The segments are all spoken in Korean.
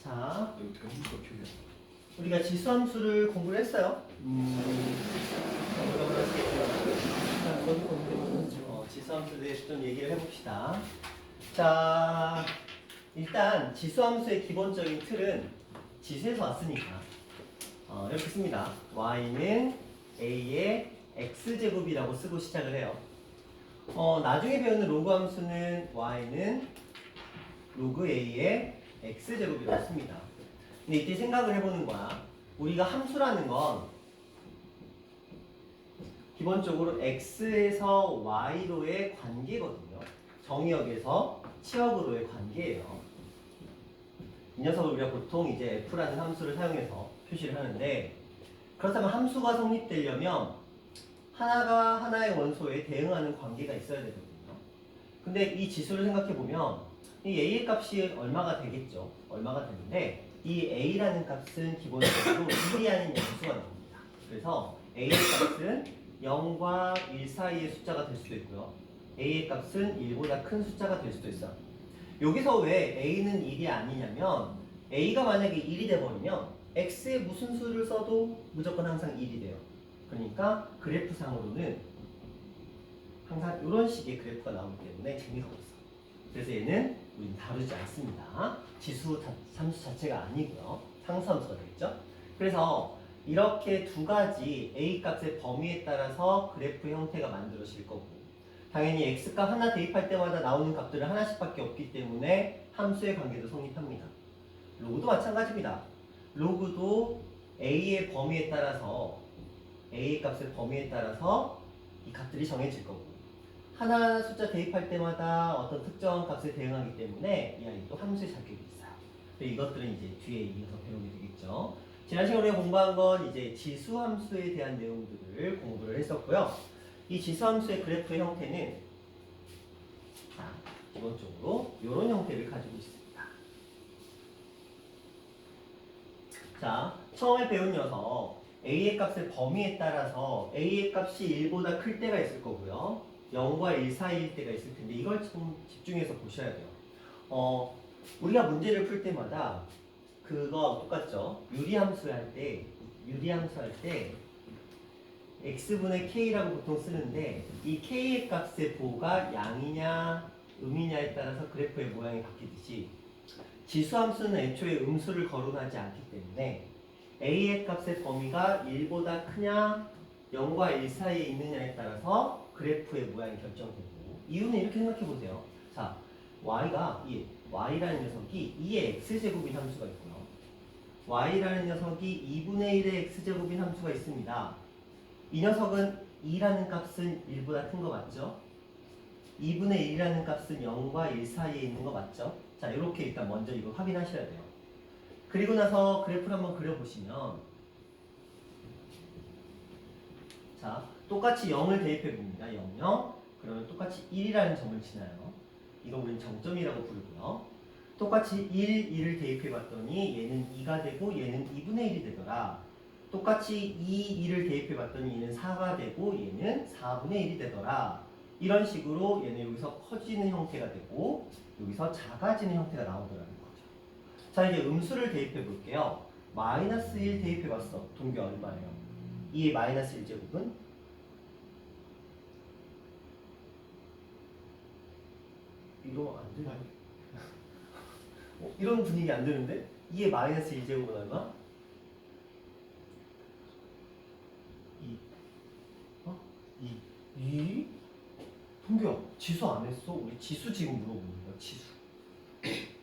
자, 여기가 힘들어 표현. 우리가 지수함수를 공부를 했어요. 지수함수에 대해서 좀 얘기를 해봅시다. 자, 일단 지수함수의 기본적인 틀은 지수에서 왔으니까 이렇게 씁니다. y는 a의 x제곱이라고 쓰고 시작을 해요. 나중에 배우는 로그 함수는 y는 로그 a의 x제곱이라고 씁니다. 근데 이때 생각을 해보는 거야. 우리가 함수라는 건 기본적으로 x에서 y로의 관계거든요. 정의역에서 치역으로의 관계예요. 이 녀석을 우리가 보통 이제 f라는 함수를 사용해서 표시를 하는데, 그렇다면 함수가 성립되려면 하나가 하나의 원소에 대응하는 관계가 있어야 되거든요. 근데 이 지수를 생각해 보면 이 a의 값이 얼마가 되겠죠. 얼마가 되는데 이 a라는 값은 기본적으로 1이 아닌 양수가 나옵니다. 그래서 a의 값은 0과 1 사이의 숫자가 될 수도 있고요. a의 값은 1보다 큰 숫자가 될 수도 있어요. 여기서 왜 a는 1이 아니냐면, a가 만약에 1이 돼버리면 x에 무슨 수를 써도 무조건 항상 1이 돼요. 그러니까 그래프상으로는 항상 이런 식의 그래프가 나오기 때문에 재미가 없어. 그래서 얘는 우리는 다루지 않습니다. 지수 함수 자체가 아니고요. 상수함수가 되겠죠. 그래서 이렇게 두 가지 a 값의 범위에 따라서 그래프 형태가 만들어질 거고, 당연히 x값 하나 대입할 때마다 나오는 값들은 하나씩밖에 없기 때문에 함수의 관계도 성립합니다. 로그도 마찬가지입니다. 로그도 a의 범위에 따라서, a의 값의 범위에 따라서 이 값들이 정해질 거고, 하나 숫자 대입할 때마다 어떤 특정한 값에 대응하기 때문에 이 아이도 함수의 자격이 있어요. 이것들은 이제 뒤에 이어서 배우게 되겠죠. 지난 시간에 우리가 공부한 건 이제 지수함수에 대한 내용들을 공부를 했었고요. 이 지수함수의 그래프의 형태는 기본적으로 이런 형태를 가지고 있습니다. 자, 처음에 배운 녀석 a의 값의 범위에 따라서 a의 값이 1보다 클 때가 있을 거고요. 0과 1 사이일 때가 있을 텐데 이걸 좀 집중해서 보셔야 돼요. 우리가 문제를 풀 때마다 그거 똑같죠? 유리함수 할 때 x분의 k라고 보통 쓰는데, 이 k의 값의 보가 양이냐 음이냐에 따라서 그래프의 모양이 바뀌듯이 지수함수는 애초에 음수를 거론하지 않기 때문에 a의 값의 범위가 1보다 크냐 0과 1 사이에 있느냐에 따라서 그래프의 모양이 결정되고, 이유는 이렇게 생각해 보세요. 자, y라는 녀석이 2의 x제곱인 함수가 있고요. y라는 녀석이 2분의 1의 x제곱인 함수가 있습니다. 이 녀석은 2라는 값은 1보다 큰 거 맞죠? 2분의 1이라는 값은 0과 1 사이에 있는 거 맞죠? 자, 이렇게 일단 먼저 이거 확인하셔야 돼요. 그리고 나서 그래프를 한번 그려보시면, 자, 똑같이 0을 대입해 봅니다. 0, 0. 그러면 똑같이 1이라는 점을 지나요. 이거 우리는 정점이라고 부르고요. 똑같이 1, 1을 대입해 봤더니 얘는 2가 되고 얘는 2분의 1이 되더라. 똑같이 2, 2를 대입해 봤더니 얘는 4가 되고 얘는 4분의 1이 되더라. 이런 식으로 얘는 여기서 커지는 형태가 되고 여기서 작아지는 형태가 나오더라는 거죠. 자, 이제 음수를 대입해 볼게요. 마이너스 1 대입해 봤어. 동계 얼마예요? 2의 마이너스 1제곱은? 이러면 안 되나요? 이런 분위기 안 되는데? 2의 마이너스 1제곱은 얼마? 2. 2? 동규야, 지수 안 했어? 우리 지수 지금 물어보는 거야, 지수.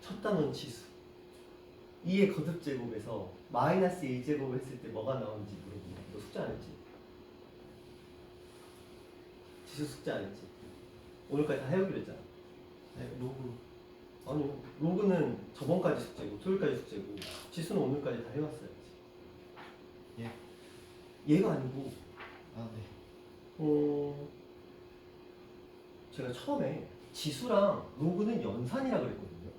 첫 단원 지수. 2의 거듭제곱에서 마이너스 1제곱 했을 때 뭐가 나오는지 물어보는 거야. 너 숙제 안 했지? 지수 숙제 안 했지? 오늘까지 다 해오기로 했잖아. 네, 로그. 아니, 로그는 저번까지 숙제고 토요일까지 숙제고 지수는 오늘까지 다 해왔어야지. 예. 얘가 아니고 아, 네. 제가 처음에 지수랑 로그는 연산이라 그랬거든요.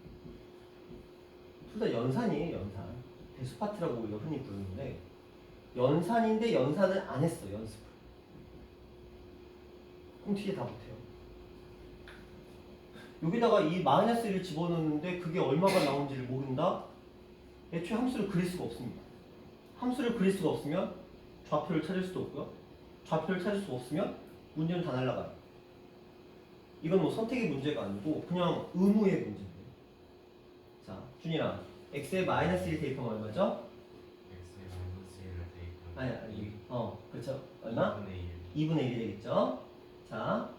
둘 다 연산이에요, 연산. 대수파트라고 우리가 흔히 부르는데 연산인데 연산을 안 했어, 연습을. 그럼 뒤에 다 못해요. 여기다가 이 마이너스를 집어넣는데 그게 얼마가 나오는지를 모른다? 애초에 함수를 그릴 수가 없습니다. 함수를 그릴 수가 없으면 좌표를 찾을 수도 없고요. 좌표를 찾을 수 없으면 문제는 다 날라가요. 이건 뭐 선택의 문제가 아니고 그냥 의무의 문제예요. 자, 준이랑 x에 마이너스 1 대입하면 얼마죠? x에 마이너스 1을 대입하면 아니, 그렇죠. 얼마? 2분의 1. 2분의 1이 되겠죠? 자,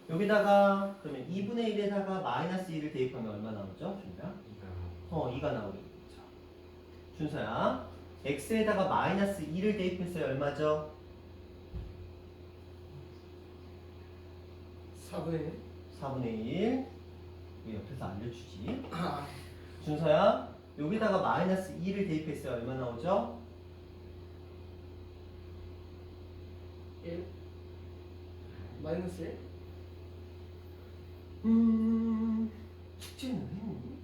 여기다가 그러면 2분의 1에다가 마이너스 1을 대입하면 얼마 나오죠? 준이야? 2가 나오겠죠. 준서야, x에다가 마이너스 2를 대입했어요. 얼마죠? 4분의 4분의 1. 왜 옆에서 알려주지? 아, 준서야, 여기다가 마이너스 2를 대입했어요. 얼마 나오죠? 1 마이너스 1? 숙제는 했니?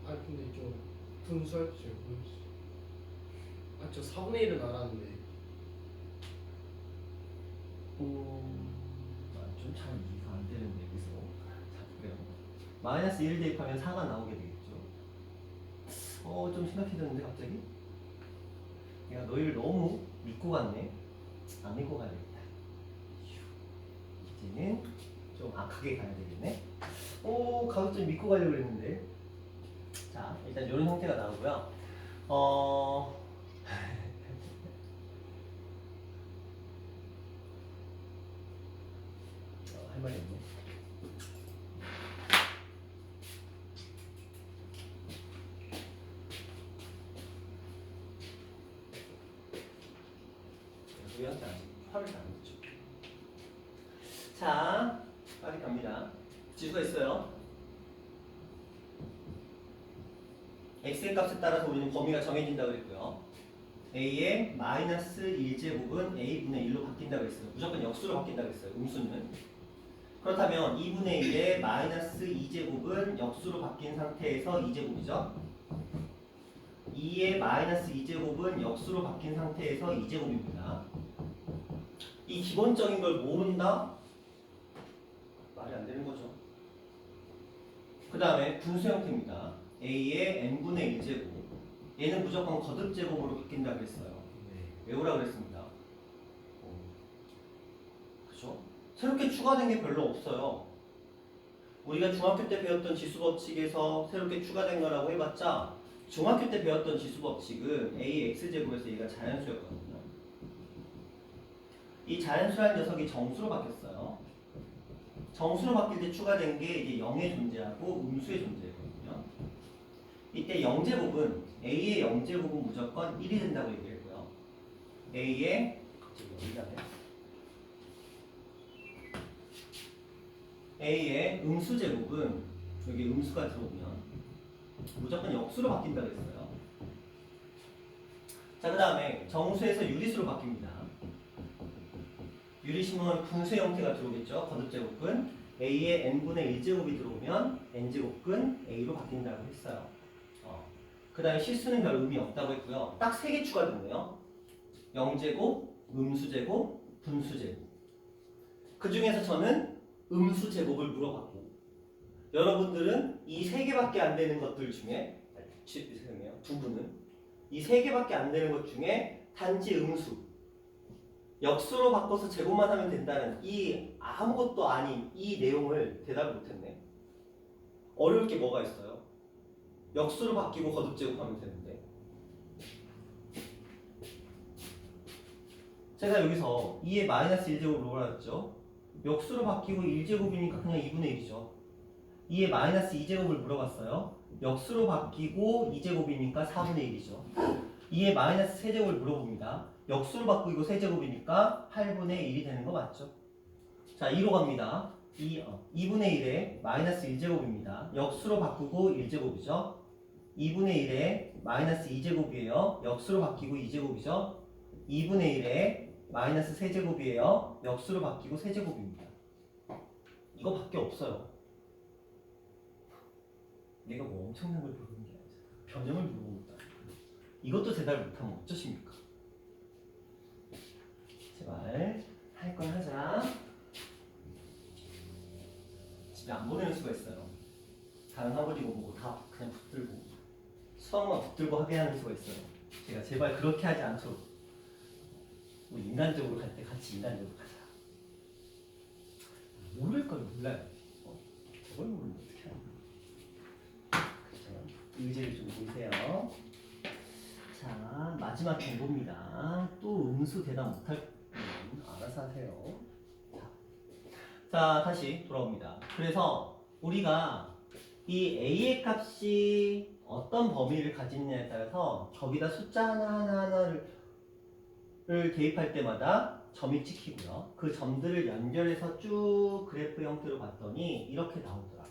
아 근데 좀 분수할게요. 아저 4분의 1은 알았는데 좀 잘 이해가 안 되는데 여기서. 자, 그래요. 마이너스 1을 대입하면 4가 나오게 되겠죠. 좀 심각해졌는데 갑자기? 내가 너희를 너무 믿고 갔네. 안 믿고 가야 되겠다. 휴. 이제는 좀 악하게 가야 되겠네. 가급적 믿고 가려고 그랬는데. 자, 일단 이런 형태가 나오고요. 할 말이 없네. 우리한테 아직 화를 안 냈죠. 자, 빨리 갑니다. 지수가 있어요. x의 값에 따라서 우리는 범위가 정해진다고 그랬고요. a의 마이너스 1제곱은 a분의 1로 바뀐다고 했어요. 무조건 역수로 바뀐다고 했어요. 음수는. 그렇다면 2분의 1의 마이너스 2제곱은 역수로 바뀐 상태에서 2제곱이죠. 2의 마이너스 2제곱은 역수로 바뀐 상태에서 2제곱입니다. 이 기본적인 걸 모른다? 말이 안 되는 거죠. 그 다음에 분수 형태입니다. a의 n분의 1제곱. 얘는 무조건 거듭제곱으로 바뀐다고 했어요. 네. 외우라고 그랬습니다. 그죠? 새롭게 추가된 게 별로 없어요. 우리가 중학교 때 배웠던 지수법칙에서 새롭게 추가된 거라고 해봤자 중학교 때 배웠던 지수법칙은 ax제곱에서 얘가 자연수였거든요. 이 자연수라는 녀석이 정수로 바뀌었어요. 정수로 바뀔 때 추가된 게 이제 0의 존재하고 음수의 존재거든요. 이때 0제곱은 a의 0제곱은 무조건 1이 된다고 얘기했고요. a의 a의 음수제곱은 여기 음수가 들어오면 무조건 역수로 바뀐다고 했어요. 자, 그 다음에 정수에서 유리수로 바뀝니다. 유리수는 분수의 형태가 들어오겠죠. 거듭제곱근 a의 n분의 1제곱이 들어오면 n제곱근 a로 바뀐다고 했어요. 그 다음에 실수는 별 의미 없다고 했고요. 딱 3개 추가됐네요. 0제곱, 음수제곱, 분수제곱. 그 중에서 저는 음수제곱을 물어봤고 여러분들은 이 3개밖에 안 되는 것들 중에 두 분은 이 3개밖에 안 되는 것 중에 단지 음수 역수로 바꿔서 제곱만 하면 된다는 이 아무것도 아닌 이 내용을 대답을 못했네. 어려울 게 뭐가 있어요? 역수로 바뀌고 거듭제곱하면 되는데 제가 여기서 2의 마이너스 1제곱을 물어봤죠. 역수로 바뀌고 1제곱이니까 그냥 2분의 1이죠. 2의 마이너스 2제곱을 물어봤어요. 역수로 바뀌고 2제곱이니까 4분의 1이죠. 2의 마이너스 세제곱을 물어봅니다. 역수로 바꾸고 세제곱이니까 8분의 1이 되는 거 맞죠? 자, 2로 갑니다. 2분의 1에 마이너스 1제곱입니다. 역수로 바꾸고 1제곱이죠. 2분의 1에 마이너스 2제곱이에요. 역수로 바뀌고 2제곱이죠. 2분의 1에 마이너스 세제곱이에요. 역수로 바뀌고 세제곱입니다. 이거밖에 없어요. 내가 뭐 엄청난 걸 물어보는 게 아니잖아. 변형을 물어본다. 이것도 대답을 못하면 어쩌십니까? 제발 할 건 하자. 집에 안 보내는 수가 있어요. 다른 학원이고 뭐고 다 그냥 붙들고 수학 처음만 붙들고 확인하는 수가 있어요. 제가 제발 그렇게 하지 않도록 우리 인간적으로 갈 때 같이 인간적으로 가자. 모를 걸 몰라요. 저걸 모르면 어떻게 하냐. 그죠? 의지를 좀 보세요. 자, 마지막 경고입니다. 또 음수 대답 못할 분 알아서 하세요. 자, 다시 돌아옵니다. 그래서 우리가 이 a의 값이 어떤 범위를 가지느냐에 따라서 저기다 숫자 하나를 대입할 때마다 점이 찍히고요. 그 점들을 연결해서 쭉 그래프 형태로 봤더니 이렇게 나오더라.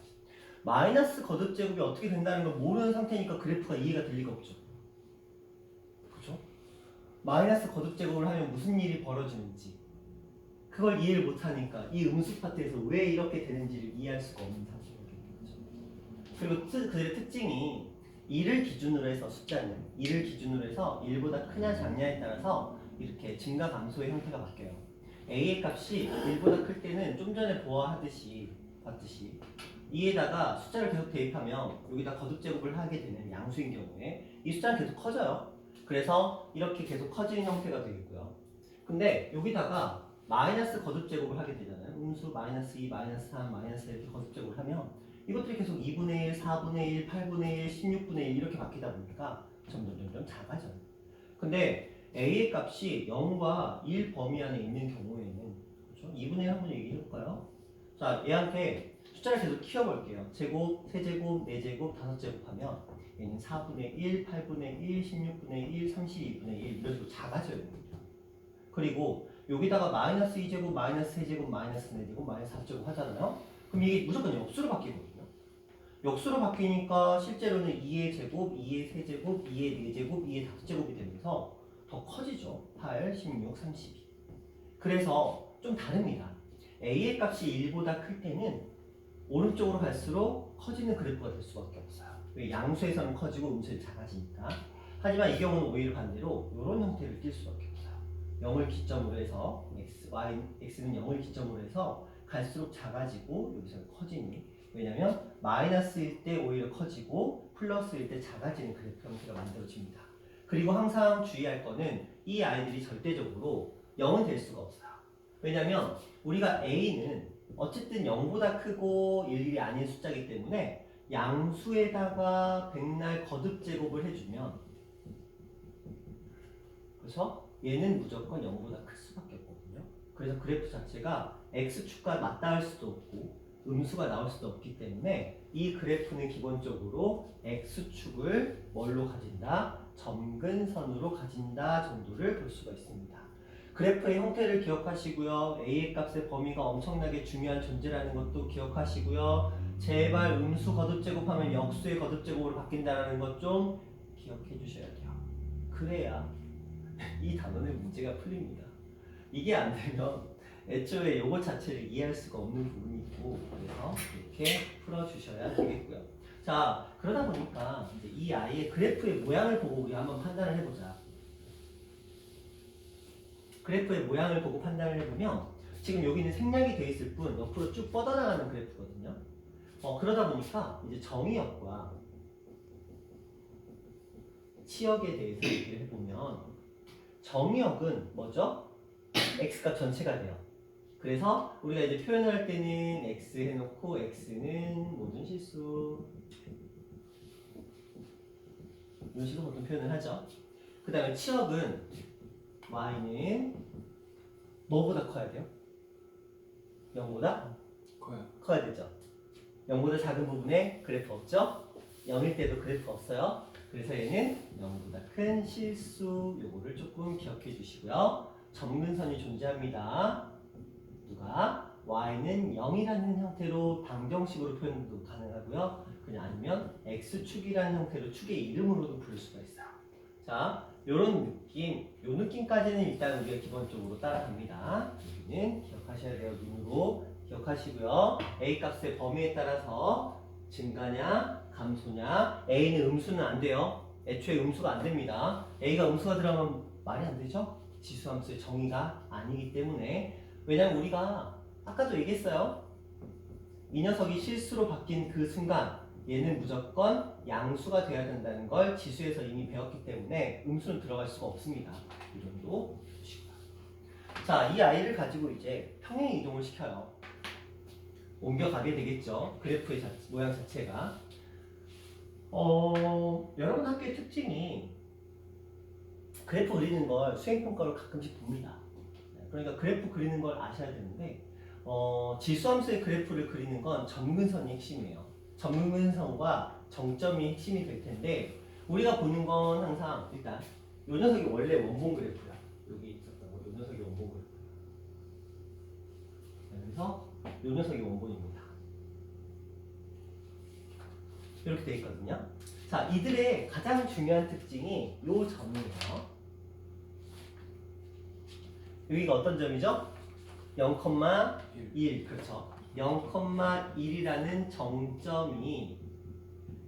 마이너스 거듭제곱이 어떻게 된다는 걸 모르는 상태니까 그래프가 이해가 될 리가 없죠. 그죠? 마이너스 거듭제곱을 하면 무슨 일이 벌어지는지 그걸 이해를 못하니까 이 음수 파트에서 왜 이렇게 되는지를 이해할 수가 없는 상태가 되는 거죠. 그리고 그들의 특징이 1을 기준으로 해서 숫자는 1을 기준으로 해서 1보다 크냐 작냐에 따라서 이렇게 증가 감소의 형태가 바뀌어요. a의 값이 1보다 클 때는 좀 전에 봤듯이 2에다가 숫자를 계속 대입하면 여기다 거듭제곱을 하게 되는 양수인 경우에 이 숫자는 계속 커져요. 그래서 이렇게 계속 커지는 형태가 되겠고요. 근데 여기다가 마이너스 거듭제곱을 하게 되잖아요. 음수 마이너스 2, 마이너스 3, 마이너스 1 이렇게 거듭제곱을 하면 이것들이 계속 2분의 1, 4분의 1, 8분의 1, 16분의 1 이렇게 바뀌다 보니까 점점 작아져요. 근데 a의 값이 0과 1 범위 안에 있는 경우에는 그렇죠? 2분의 1 한번 얘기해볼까요? 자, 얘한테 숫자를 계속 키워볼게요. 제곱, 세제곱, 4제곱, 5제곱 하면 얘는 4분의 1, 8분의 1, 16분의 1, 32분의 1 이런 식으로 작아져요. 그리고 여기다가 마이너스 2제곱, 마이너스 3제곱, 마이너스 4제곱, 마이너스 4제곱 하잖아요. 그럼 이게 무조건 역수로 바뀌거든요. 역수로 바뀌니까 실제로는 2의 제곱, 2의 세제곱, 2의 4제곱, 2의 5제곱이 되면서 더 커지죠. 8, 16, 32. 그래서 좀 다릅니다. a의 값이 1보다 클 때는 오른쪽으로 갈수록 커지는 그래프가 될 수밖에 없어요. 왜? 양수에서는 커지고 음수에 작아지니까. 하지만 이 경우는 오히려 반대로 이런 형태를 띌 수밖에 없어요. 0을 기점으로 해서 x는 0을 기점으로 해서 갈수록 작아지고 여기서는 커지니. 왜냐면 마이너스일 때 오히려 커지고 플러스일 때 작아지는 그래프 형태가 만들어집니다. 그리고 항상 주의할 거는 이 아이들이 절대적으로 0은 될 수가 없어요. 왜냐면 우리가 a는 어쨌든 0보다 크고 일일이 아닌 숫자이기 때문에 양수에다가 백날 거듭제곱을 해주면 그래서 얘는 무조건 0보다 클 수밖에 없거든요. 그래서 그래프 자체가 x축과 맞닿을 수도 없고 음수가 나올 수도 없기 때문에 이 그래프는 기본적으로 x축을 뭘로 가진다? 점근선으로 가진다 정도를 볼 수가 있습니다. 그래프의 형태를 기억하시고요. a의 값의 범위가 엄청나게 중요한 존재라는 것도 기억하시고요. 제발 음수 거듭제곱하면 역수의 거듭제곱으로 바뀐다는 것 좀 기억해 주셔야 돼요. 그래야 이 단원의 문제가 풀립니다. 이게 안 되면 애초에 요거 자체를 이해할 수가 없는 부분이 있고 그래서 이렇게 풀어주셔야 되겠고요. 자, 그러다 보니까 이제 이 아이의 그래프의 모양을 보고 우리 한번 판단을 해보자. 그래프의 모양을 보고 판단을 해보면 지금 여기는 생략이 돼 있을 뿐 옆으로 쭉 뻗어나가는 그래프거든요. 그러다 보니까 이제 정의역과 치역에 대해서 얘기를 해보면 정의역은 뭐죠? x값 전체가 돼요. 그래서 우리가 이제 표현을 할 때는 x 해놓고 x는 모든 실수 이런 식으로 보통 표현을 하죠. 그 다음에 치역은 y는 뭐보다 커야 돼요? 0보다 커야 되죠. 0보다 작은 부분에 그래프 없죠? 0일 때도 그래프 없어요. 그래서 얘는 0보다 큰 실수 요거를 조금 기억해 주시고요. 점근선이 존재합니다. 누가? y는 0이라는 형태로 방정식으로 표현도 가능하고요. 그냥 아니면 x축이라는 형태로 축의 이름으로도 부를 수가 있어요. 자, 요런 느낌, 요 느낌까지는 일단 우리가 기본적으로 따라갑니다. 여기는 기억하셔야 돼요. 눈으로 기억하시고요. a 값의 범위에 따라서 증가냐, 감소냐, a는 음수는 안 돼요. 애초에 음수가 안 됩니다. a가 음수가 들어가면 말이 안 되죠? 지수함수의 정의가 아니기 때문에. 왜냐면 우리가 아까도 얘기했어요. 이 녀석이 실수로 바뀐 그 순간 얘는 무조건 양수가 돼야 된다는 걸 지수에서 이미 배웠기 때문에 음수는 들어갈 수가 없습니다. 이 정도 보시고요. 자, 이 아이를 가지고 이제 평행 이동을 시켜요. 옮겨가게 되겠죠. 그래프의 모양 자체가. 여러분 학교의 특징이 그래프 그리는 걸 수행평가로 가끔씩 봅니다. 그러니까 그래프 그리는 걸 아셔야 되는데 지수함수의 그래프를 그리는 건 점근선이 핵심이에요. 점근선과 정점이 핵심이 될 텐데 우리가 보는 건 항상 일단 요 녀석이 원래 원본 그래프야. 여기 있었던 거, 요 녀석이 원본 그래프. 그래서 요 녀석이 원본입니다. 이렇게 돼 있거든요. 자, 이들의 가장 중요한 특징이 요 점이에요. 여기가 어떤 점이죠? 0,1 그렇죠. 0,1이라는 정점이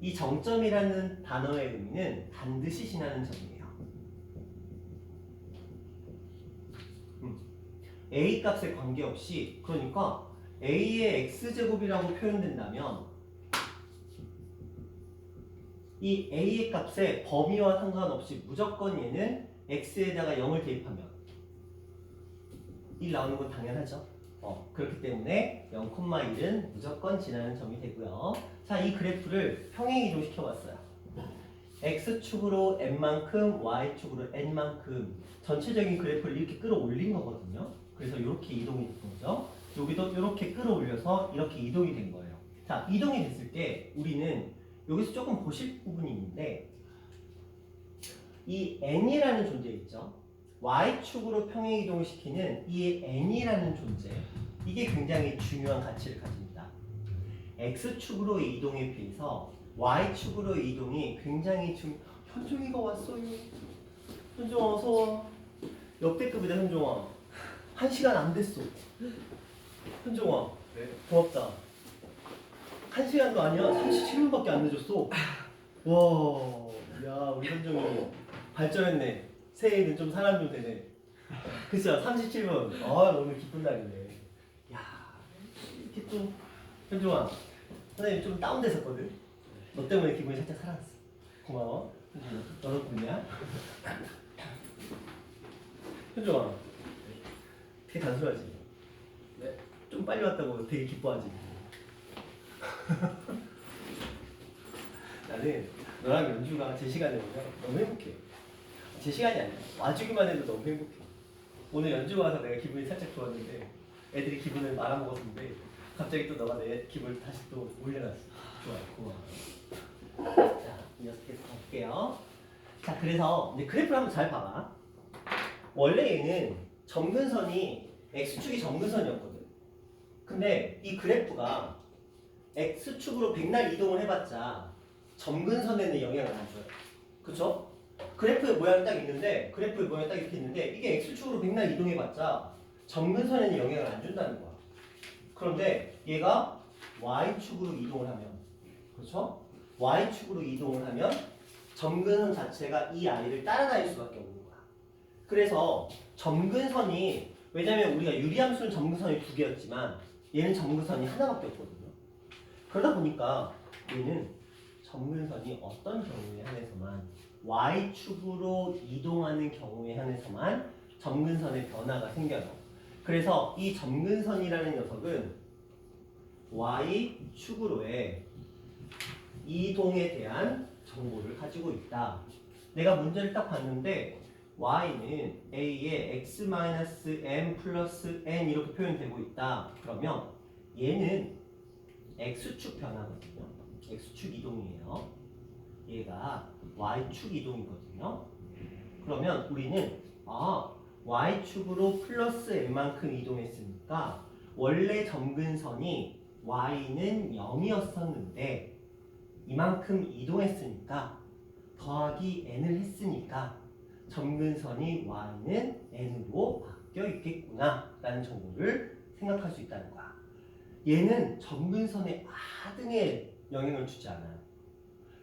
이 정점이라는 단어의 의미는 반드시 지나는 점이에요. A 값에 관계없이 그러니까 A의 X제곱이라고 표현된다면 이 A의 값의 범위와 상관없이 무조건 얘는 X에다가 0을 대입하면 1 나오는 건 당연하죠. 그렇기 때문에 0,1은 무조건 지나는 점이 되고요. 자, 이 그래프를 평행 이동시켜 봤어요. X축으로 n만큼, Y축으로 n만큼 전체적인 그래프를 이렇게 끌어올린 거거든요. 그래서 이렇게 이동이 된 거죠. 여기도 이렇게 끌어올려서 이렇게 이동이 된 거예요. 자, 이동이 됐을 때 우리는 여기서 조금 보실 부분이 있는데 이 n이라는 존재 있죠. Y축으로 평행 이동을 시키는 이 n이라는 존재, 이게 굉장히 중요한 가치를 가집니다. X축으로 이동에 비해서 Y축으로 이동이 굉장히 현종이가 왔어요. 현종아 어서 와. 역대급이다 현종아. 1시간 안 됐어. 현종아. 네. 고맙다. 1시간도 아니야. 37분밖에 안 늦었어. 와, 야 우리 현종이 발전했네. 새해에는 좀 사람 좀 되네. 그쵸? 37분. 오늘 기쁜 날이네. 야, 이렇게 또 현종아, 선생님 좀 다운됐었거든. 너 때문에 기분이 살짝 살아났어. 고마워. 너 덕분이야. 현종아, 되게 단순하지? 네. 좀 빨리 왔다고 되게 기뻐하지? 나는 너랑 연주가 제 시간에 오면 너무 행복해. 제 시간이 아니야. 와주기만 해도 너무 행복해. 오늘 연주 와서 내가 기분이 살짝 좋았는데 애들이 기분을 말아먹었는데 갑자기 또 너가 내 기분을 다시 또 올려놨어. 좋아, 고마워. 자, 이 녀석 계속 갈게요. 자, 그래서 이제 그래프를 한번 잘 봐봐. 원래 얘는 점근선이 X축이 점근선이었거든. 근데 이 그래프가 X축으로 백날 이동을 해봤자 점근선에는 영향을 안 줘요. 그쵸? 그래프의 모양이 딱 있는데 그래프의 모양이 딱 이렇게 있는데 이게 X축으로 백날 이동해봤자 점근선에는 영향을 안 준다는 거야. 그런데 얘가 Y축으로 이동을 하면 그렇죠? Y축으로 이동을 하면 점근선 자체가 이 아이를 따라다닐 수밖에 없는 거야. 그래서 점근선이 왜냐면 우리가 유리함수는 점근선이 2개였지만 얘는 점근선이 하나밖에 없거든요. 그러다 보니까 얘는 점근선이 어떤 경우에 한해서만 Y축으로 이동하는 경우에 한해서만 점근선의 변화가 생겨요. 그래서 이 점근선이라는 녀석은 Y축으로의 이동에 대한 정보를 가지고 있다. 내가 문제를 딱 봤는데 Y는 A의 x-m 플러스 n 이렇게 표현되고 있다. 그러면 얘는 X축 변화거든요. X축 이동이에요. 얘가 Y축 이동이거든요. 그러면 우리는 Y축으로 플러스 n만큼 이동했으니까 원래 점근선이 Y는 0이었었는데 이만큼 이동했으니까 더하기 n을 했으니까 점근선이 Y는 n으로 바뀌어 있겠구나 라는 정보를 생각할 수 있다는 거야. 얘는 점근선에 아등에 영향을 주지 않아요.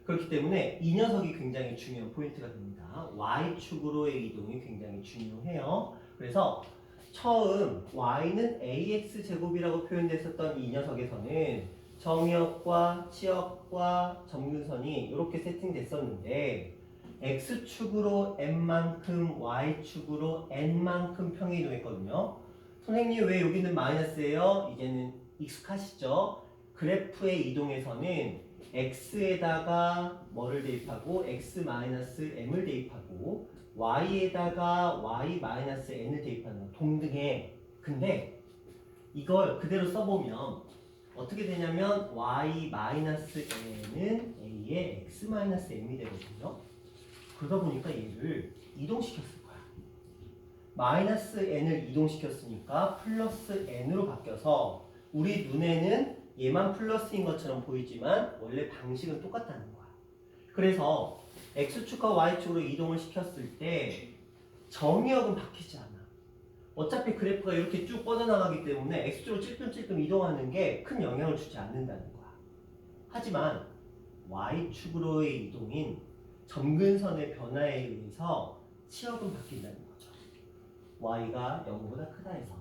그렇기 때문에 이 녀석이 굉장히 중요한 포인트가 됩니다. Y축으로의 이동이 굉장히 중요해요. 그래서 처음 Y는 AX 제곱이라고 표현됐었던 이 녀석에서는 정의역과 치역과 점근선이 이렇게 세팅됐었는데 x축으로 n만큼 y축으로 n만큼 평행 이동했거든요. 선생님 왜 여기는 마이너스예요? 이제는 익숙하시죠? 그래프의 이동에서는 x에다가 뭐를 대입하고 x-m을 대입하고 y에다가 y-n을 대입하는 거 동등해. 근데 이걸 그대로 써보면 어떻게 되냐면 y-n은 a의 x-m이 되거든요. 그러다 보니까 얘를 이동시켰을 거야. 마이너스 n을 이동시켰으니까 플러스 n으로 바뀌어서 우리 눈에는 얘만 플러스인 것처럼 보이지만 원래 방식은 똑같다는 거야. 그래서 x축과 y축으로 이동을 시켰을 때 정의역은 바뀌지 않아. 어차피 그래프가 이렇게 쭉 뻗어나가기 때문에 x축으로 찔끔찔끔 이동하는 게 큰 영향을 주지 않는다는 거야. 하지만 y축으로의 이동인 점근선의 변화에 의해서 치역은 바뀐다는 거죠. y가 0보다 크다 해서.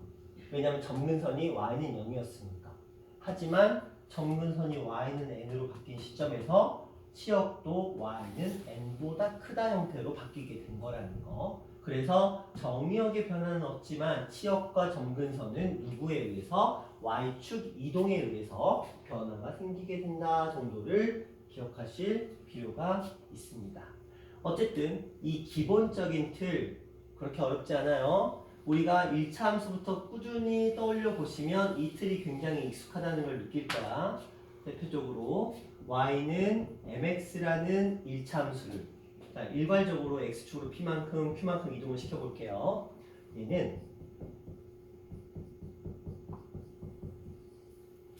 왜냐하면 점근선이 y는 0이었으니까. 하지만 점근선이 y는 n으로 바뀐 시점에서 치역도 y는 n보다 크다 형태로 바뀌게 된 거라는 거. 그래서 정의역의 변화는 없지만 치역과 점근선은 누구에 의해서 y축 이동에 의해서 변화가 생기게 된다 정도를 기억하실 필요가 있습니다. 어쨌든 이 기본적인 틀 그렇게 어렵지 않아요. 우리가 1차 함수부터 꾸준히 떠올려 보시면 이 틀이 굉장히 익숙하다는 걸 느낄 거야. 대표적으로 y는 mx라는 1차 함수를 자, 일괄적으로 x축으로 p만큼 q만큼 이동을 시켜볼게요. 얘는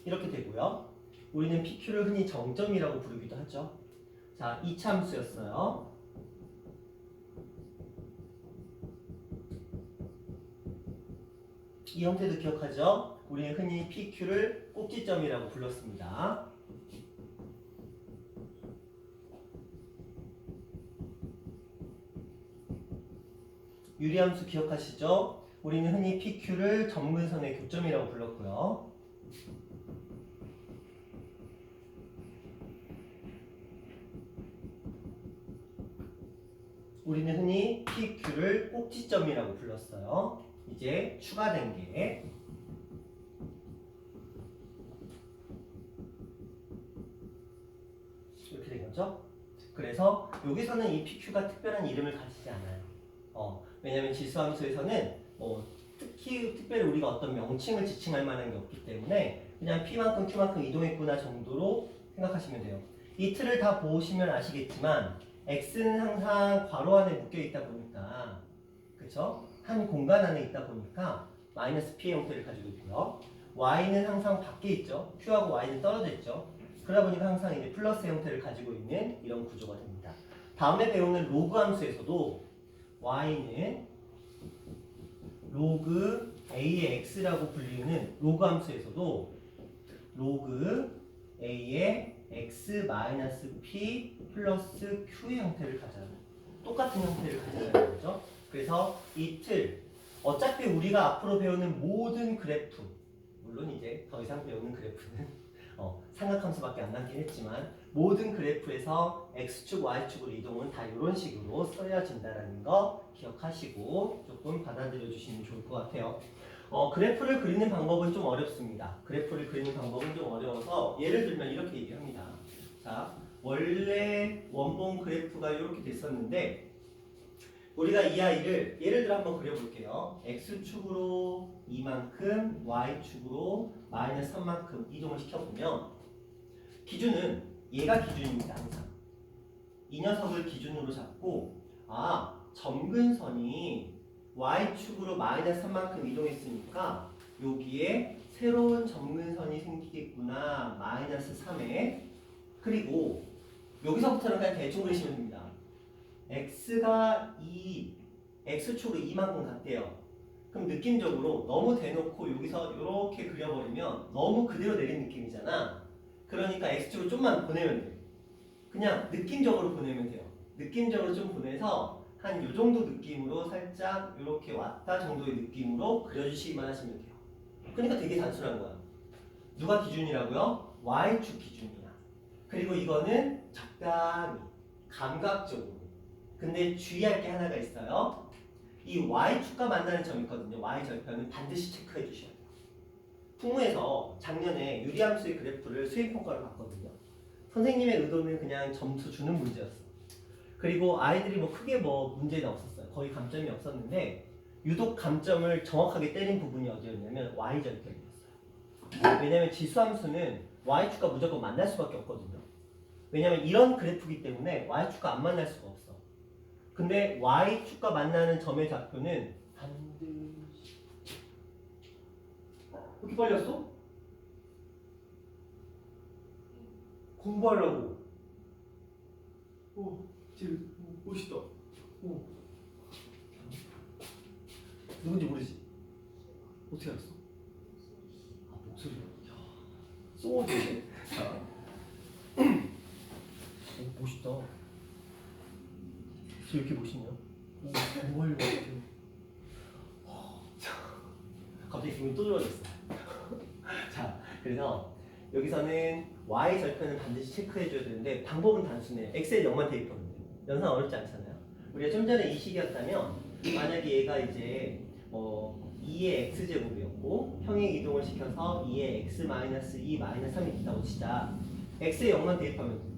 이렇게 되고요. 우리는 pq를 흔히 정점이라고 부르기도 하죠. 자, 2차 함수였어요. 이 형태도 기억하죠? 우리는 흔히 pq를 꼭지점이라고 불렀습니다. 유리함수 기억하시죠? 우리는 흔히 PQ를 점근선의 교점이라고 불렀고요. 우리는 흔히 PQ를 꼭지점이라고 불렀어요. 이제 추가된 게 이렇게 된 거죠? 그래서 여기서는 이 PQ가 특별한 이름을 가지지 않아요. 왜냐하면 지수함수에서는 특별히 우리가 어떤 명칭을 지칭할 만한 게 없기 때문에 그냥 P만큼 Q만큼 이동했구나 정도로 생각하시면 돼요. 이 틀을 다 보시면 아시겠지만 X는 항상 괄호 안에 묶여 있다 보니까 그쵸? 한 공간 안에 있다 보니까 마이너스 P의 형태를 가지고 있고요. Y는 항상 밖에 있죠. Q하고 Y는 떨어져 있죠. 그러다 보니까 항상 이제 플러스 형태를 가지고 있는 이런 구조가 됩니다. 다음에 배우는 로그 함수에서도 y는 로그 a의 x라고 불리는 로그 함수에서도 로그 a의 x-p 플러스 q의 형태를 가져요. 똑같은 형태를 가져가는 거죠. 그래서 이 틀, 어차피 우리가 앞으로 배우는 모든 그래프, 물론 이제 더 이상 배우는 그래프는 삼각함수밖에 안 남긴 했지만 모든 그래프에서 x축, y축으로 이동은 다 이런 식으로 쓰여진다는 거 기억하시고 조금 받아들여 주시면 좋을 것 같아요. 그래프를 그리는 방법은 좀 어렵습니다. 그래프를 그리는 방법은 좀 어려워서 예를 들면 이렇게 얘기합니다. 자, 원래 원본 그래프가 이렇게 됐었는데 우리가 이 아이를 예를 들어 한번 그려볼게요. x축으로 2만큼, y축으로 마이너스 3만큼 이동을 시켜보면 기준은 얘가 기준입니다. 항상 이 녀석을 기준으로 잡고 점근선이 y축으로 마이너스 3만큼 이동했으니까 여기에 새로운 점근선이 생기겠구나. 마이너스 3에 그리고 여기서부터는 그냥 대충 그리시면 됩니다. x가 x축으로 2만큼 갔대요. 그럼 느낌적으로 너무 대놓고 여기서 이렇게 그려버리면 너무 그대로 내린 느낌이잖아. 그러니까 x축을 좀만 보내면 돼요. 그냥 느낌적으로 보내면 돼요. 느낌적으로 좀 보내서 한 요 정도 느낌으로 살짝 이렇게 왔다 정도의 느낌으로 그려주시기만 하시면 돼요. 그러니까 되게 단순한 거야. 누가 기준이라고요? y축 기준이야. 그리고 이거는 적당히 감각적으로. 근데 주의할 게 하나가 있어요. 이 y축과 만나는 점이 있거든요. y절편은 반드시 체크해 주셔야 돼요. 풍무에서 작년에 유리함수의 그래프를 수행평가로 봤거든요. 선생님의 의도는 그냥 점수 주는 문제였어. 그리고 아이들이 뭐 크게 뭐 문제가 없었어요. 거의 감점이 없었는데 유독 감점을 정확하게 때린 부분이 어디였냐면 y절편이었어요. 왜냐면 지수함수는 y축과 무조건 만날 수밖에 없거든요. 왜냐면 이런 그래프이기 때문에 y축과 안 만날 수가 없어. 근데 y축과 만나는 점의 좌표는 반드시 이렇게 빨렸어? 공부하려고. 오, 지금 멋있다. 오. 누군지 모르지? 어떻게 알았어? 아, 목소리가. 야, 쏘지. 자. 오, 멋있다. 저 이렇게 멋있냐? 오, 공부하려고 같아요. 갑자기 기분이 또 좋아졌어. 자, 그래서 여기서는 y 절편을 반드시 체크해줘야 되는데 방법은 단순해요. 엑셀 0만 대입하면 돼요. 연산 어렵지 않잖아요. 우리가 좀 전에 이 식이었다면 만약에 얘가 이제 2의 x제곱이었고 평행 이동을 시켜서 2의 x-2 3이 있다고 치자. x에 0만 대입하면 돼요.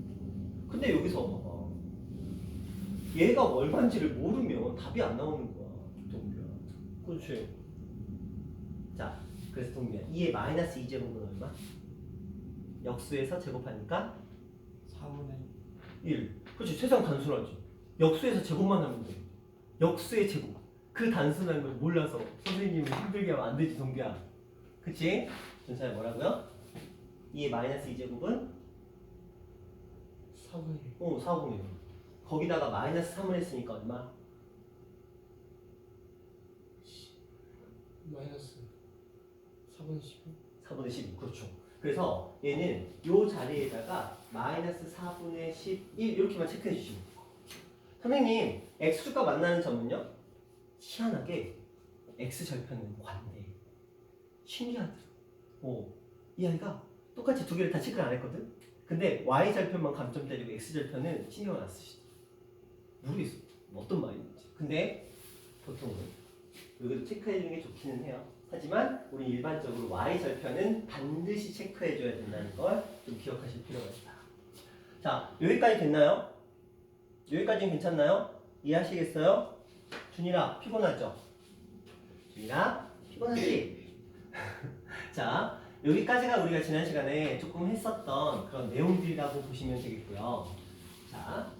근데 여기서 봐봐. 얘가 얼마인지를 모르면 답이 안 나오는 거야. 동규야. 그렇지. 자, 그래서 동규야. 2의 -2제곱은 얼마? 역수에서 제곱하니까 4분의 1. 그렇지. 세상 단순하지. 역수에서 제곱만 하면 돼. 역수의 제곱. 그 단순한 걸 몰라서 선생님을 힘들게 하면 안 되지, 동규야. 그치? 전차에 뭐라고요? 2의 -2제곱은 4분의 1. 4분의 1. 거기다가 -3을 했으니까 얼마? 마이너스 4분의 10. 4분의 12. 그렇죠. 그래서 얘는 요 자리에다가 -4분의 11 이렇게만 체크해 주시면 돼요. 선생님, x축과 만나는 점은요? 희한하게 x절편은 관대. 신기하더라. 이 아이가 똑같이 두 개를 다 체크를 안 했거든? 근데 y절편만 감점 때리고 x절편은 신경을 안 쓰시죠. 모르겠어. 어떤 말인지. 근데 보통은 여기도 체크해 주는 게 좋기는 해요. 하지만 우리 일반적으로 y절편은 반드시 체크해 줘야 된다는 걸 좀 기억하실 필요가 있다. 자, 여기까지 됐나요? 여기까지는 괜찮나요? 이해하시겠어요? 준이라 피곤하죠? 준이라 피곤하지? 자, 여기까지가 우리가 지난 시간에 조금 했었던 그런 내용들이라고 보시면 되겠고요. 자,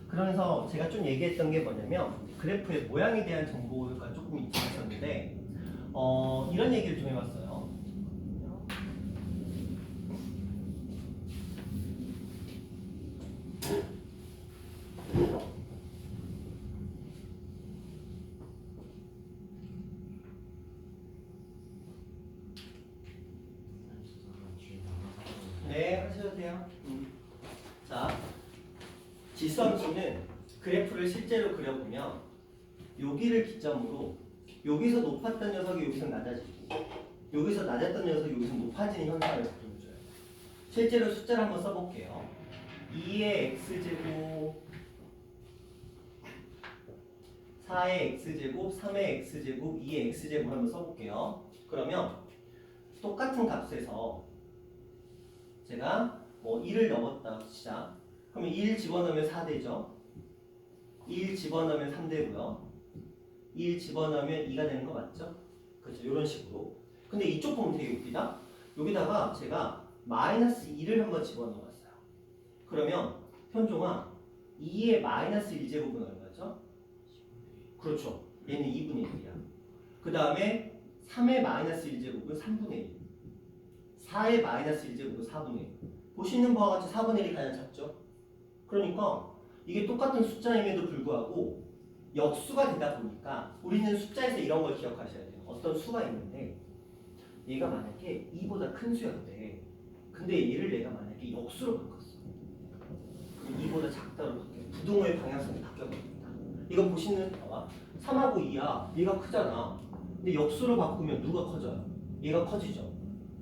그러면서 제가 좀 얘기했던 게 뭐냐면 그래프의 모양에 대한 정보가 조금 있었는데 이런 얘기를 좀 해봤어요. 네, 하셔도 돼요. 자, 지수함수는 그래프를 실제로 그려보면 여기를 기점으로 여기서 높았던 녀석이 여기서 낮아지고 여기서 낮았던 녀석이 여기서 높아지는 현상을 보여줘요. 실제로 숫자를 한번 써볼게요. 2의 x제곱 4의 x제곱 3의 x제곱 2의 x제곱 한번 써볼게요. 그러면 똑같은 값에서 제가 1을 넣었다 치자. 그러면 1 집어넣으면 4되죠. 1 집어넣으면 3되고요. 1 집어넣으면 2가 되는 거 맞죠? 그렇죠. 이런 식으로. 근데 이쪽 보면 되게 웃기다. 여기다가 제가 -2를 한번 집어넣었어요. 그러면 현종아 2의 -1제곱은 얼마죠? 그렇죠. 얘는 2분의 1이야. 그 다음에 3의 -1제곱은 3분의 1. 4의 -1제곱은 4분의 1. 보시는 바와 같이 4분의 1이 가장 작죠? 그러니까 이게 똑같은 숫자임에도 불구하고 역수가 되다 보니까 우리는 숫자에서 이런 걸 기억하셔야 돼요. 어떤 수가 있는데 얘가 만약에 2보다 큰 수였대. 근데 얘를 내가 만약에 역수로 바꿨어. 그럼 2보다 작다로 바뀌어요. 부등호의 방향성이 바뀌어버립니다. 이거 보시는 봐봐. 3하고 2야. 얘가 크잖아. 근데 역수로 바꾸면 누가 커져요? 얘가 커지죠.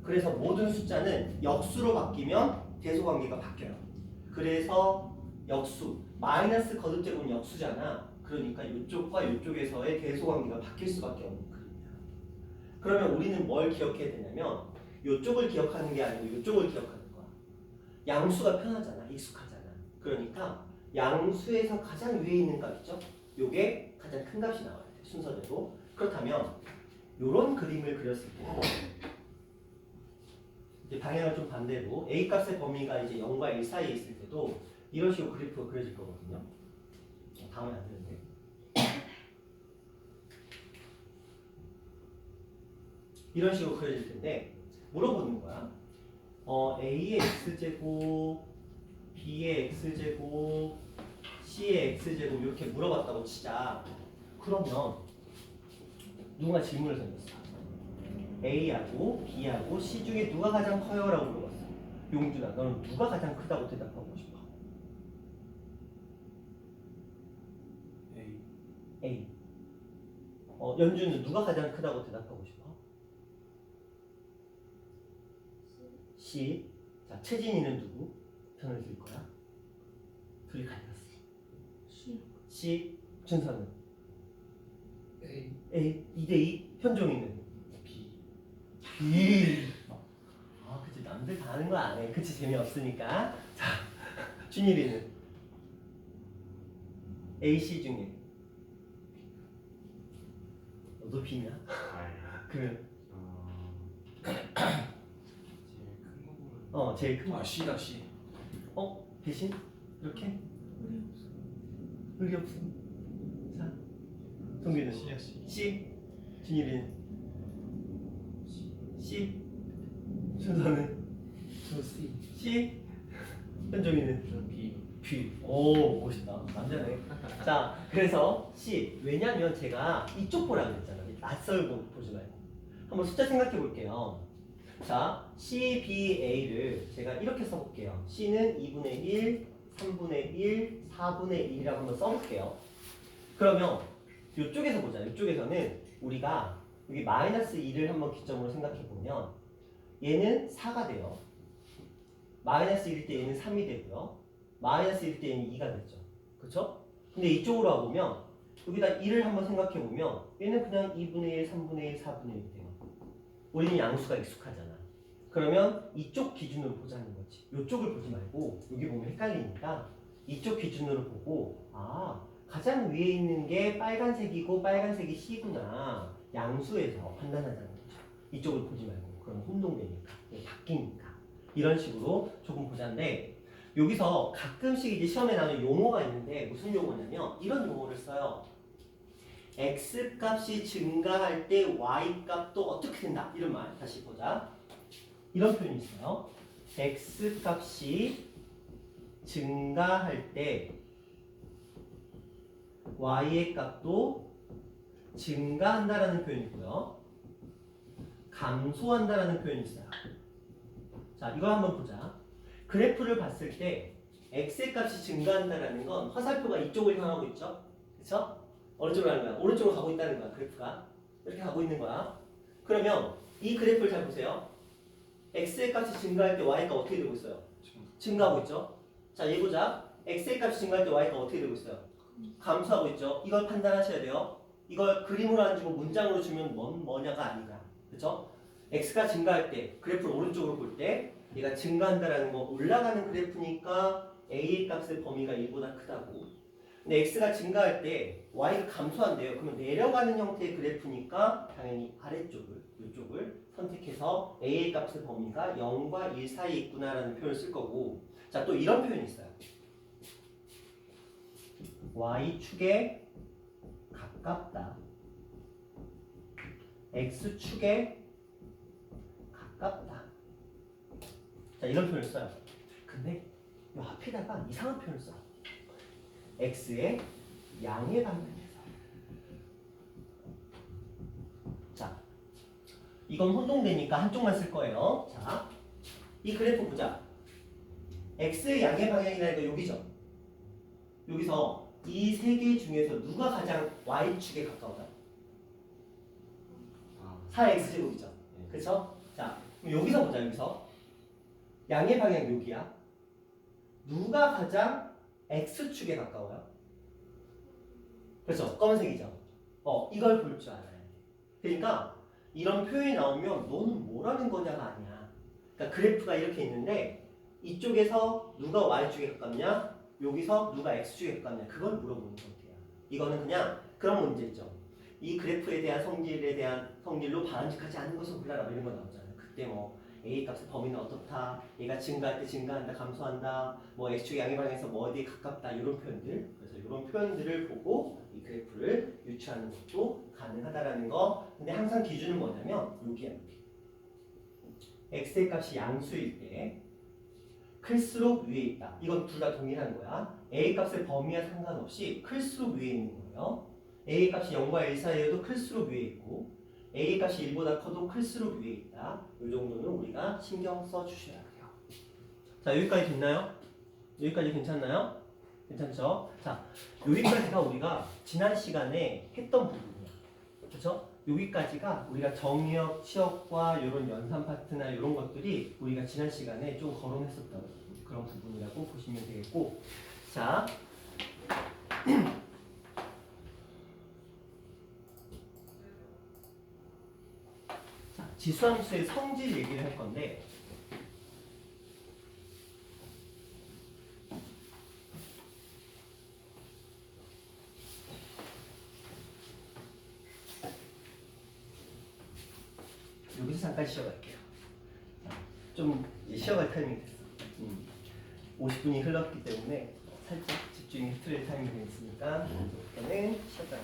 그래서 모든 숫자는 역수로 바뀌면 대소관계가 바뀌어요. 그래서 역수, 마이너스 거듭제곱은 역수잖아. 그러니까 이쪽과 이쪽에서의 대소관계가 바뀔 수밖에 없는 그림이야. 그러면 우리는 뭘 기억해야 되냐면 이쪽을 기억하는 게 아니고 이쪽을 기억하는 거야. 양수가 편하잖아. 익숙하잖아. 그러니까 양수에서 가장 위에 있는 값 있죠? 요게 가장 큰 값이 나와야 돼. 순서대로. 그렇다면 이런 그림을 그렸을 때 이제 방향을 좀 반대로 A 값의 범위가 이제 0과 1 사이에 있을 때도 이런 식으로 그래프가 그려질 거거든요. 다음에 안 되는데. 이런 식으로 그려질 텐데 물어보는 거야. A의 x제곱, B의 x제곱, C의 x제곱 이렇게 물어봤다고 치자. 그러면 누가 질문을 던졌어? A하고 B하고 C 중에 누가 가장 커요? 라고 물어봤어. 용준아, 너는 누가 가장 크다고 대답하고 싶어? A. 연준은 누가 가장 크다고 대답하고 싶어? C. 자, 채진이는 누구 편을 들 거야? 둘이 같았어. C. 준서는 A. 2대2. 현종이는 B. 그치. 남들 다 하는 거 안 해. 그치. 재미없으니까. 자, 준일이는 A, C 중에 너도 B냐? 그 제일 큰 거. C다 C. 대신 이렇게 의리 없음. 자, 동규는 C야 C. C, 준일이는 C, 준서는 C, 현종이는 B. 오, 멋있다. 남자네. 자, 그래서 C. 왜냐면 제가 이쪽 보라 그랬잖아. 낯설고 보지 말고. 한번 숫자 생각해 볼게요. 자, C, B, A를 제가 이렇게 써볼게요. C는 2분의 1, 3분의 1, 4분의 1이라고 한번 써볼게요. 그러면 이쪽에서 보자. 이쪽에서는 우리가 여기 마이너스 2를 한번 기점으로 생각해 보면 얘는 4가 돼요. 마이너스 1일 때 얘는 3이 되고요. 마이너스 1일 때 얘는 2가 되죠. 그쵸? 근데 이쪽으로 와보면 여기다 1을 한번 생각해 보면 얘는 그냥 2분의 1, 3분의 1, 4분의 1 돼요. 우리는 양수가 익숙하잖아. 그러면 이쪽 기준으로 보자는 거지. 이쪽을 보지 말고 여기 보면 헷갈리니까 이쪽 기준으로 보고 가장 위에 있는 게 빨간색이고 빨간색이 C구나. 양수에서 판단하자는 거죠. 이쪽을 보지 말고. 그럼 혼동되니까. 바뀌니까. 이런 식으로 조금 보자인데 여기서 가끔씩 이제 시험에 나오는 용어가 있는데 무슨 용어냐면 이런 용어를 써요. X 값이 증가할 때 Y 값도 어떻게 된다. 이런 말. 다시 보자. 이런 표현이 있어요. X 값이 증가할 때 Y의 값도 증가한다라는 표현이 있고요. 감소한다라는 표현이 있어요. 자, 이거 한번 보자. 그래프를 봤을 때 X의 값이 증가한다라는 건 화살표가 이쪽을 향하고 있죠. 그렇죠? 어느 쪽으로 가는 거야? 오른쪽으로 가고 있다는 거야. 그래프가 이렇게 가고 있는 거야. 그러면 이 그래프를 잘 보세요. X의 값이 증가할 때 Y가 어떻게 되고 있어요? 증가하고 있죠. 자, 얘 보자. X의 값이 증가할 때 Y가 어떻게 되고 있어요? 감소하고 있죠. 이걸 판단하셔야 돼요. 이걸 그림으로 안 주고 문장으로 주면 뭐냐가 아니라. 그렇죠? X가 증가할 때 그래프를 오른쪽으로 볼 때 얘가 증가한다라는 거 올라가는 그래프니까 A의 값의 범위가 1보다 크다고. 근데 X가 증가할 때 Y가 감소한대요. 그러면 내려가는 형태의 그래프니까 당연히 아래쪽을, 이쪽을 선택해서 A의 값의 범위가 0과 1 사이에 있구나라는 표현을 쓸 거고. 자, 또 이런 표현이 있어요. Y축에 가깝다. X축에 가깝다. 자, 이런 표현을 써요. 근데 이 앞에다가 이상한 표현을 써. X의 양의 방면에서. 자, 이건 혼동되니까 한쪽만 쓸 거예요. 자, 이 그래프 보자. x의 양의 방향이라는 거 여기죠. 여기서 이 세 개 중에서 누가 가장 y축에 가까워요? 아, 4x제곱이죠. 네. 그렇죠? 자, 그럼 여기서 보자. 여기서 양의 방향 여기야. 누가 가장 x축에 가까워요? 그렇죠. 검은색이죠. 이걸 볼 줄 알아야 돼. 그러니까 이런 표현이 나오면 너는 뭐라는 거냐가 아니야. 그러니까 그래프가 이렇게 있는데 이쪽에서 누가 y축에 가깝냐? 여기서 누가 x축에 가깝냐? 그걸 물어보는 상태야. 이거는 그냥 그런 문제죠. 이 그래프에 대한 성질로 바람직하지 않은 것을 골라라 이런 거 나오잖아요. 그때 뭐 a 값의 범위는 어떻다, 얘가 증가할 때 증가한다, 감소한다, 뭐 x축 양의 방향에서 뭐 어디에 가깝다 이런 표현들. 그래서 이런 표현들을 보고 이 그래프를 유추하는 것도 가능하다라는 거. 근데 항상 기준은 뭐냐면 여기야 여기. x의 값이 양수일 때 클수록 위에 있다. 이건 둘 다 동일한 거야. a 값의 범위와 상관없이 클수록 위에 있는 거예요. a 값이 0과 1 사이에도 클수록 위에 있고 a 값이 1보다 커도 클수록 위에 있다. 이 정도는 우리가 신경 써 주셔야 돼요. 자, 여기까지 됐나요? 여기까지 괜찮나요? 괜찮죠? 자, 여기까지가 우리가 지난 시간에 했던 부분이야. 그렇죠? 여기까지가 우리가 정의역, 치역과 이런 연산 파트나 이런 것들이 우리가 지난 시간에 좀 거론했었던 그런 부분이라고 보시면 되겠고, 자, 지수함수의 성질 얘기를 할 건데, 여기서 잠깐 쉬어갈게요. 좀 이제 쉬어갈 타이밍이 됐어. 50분이 흘렀기 때문에 살짝 집중이 흐트릴 타이밍이 됐으니까 이제부터는 쉬었다.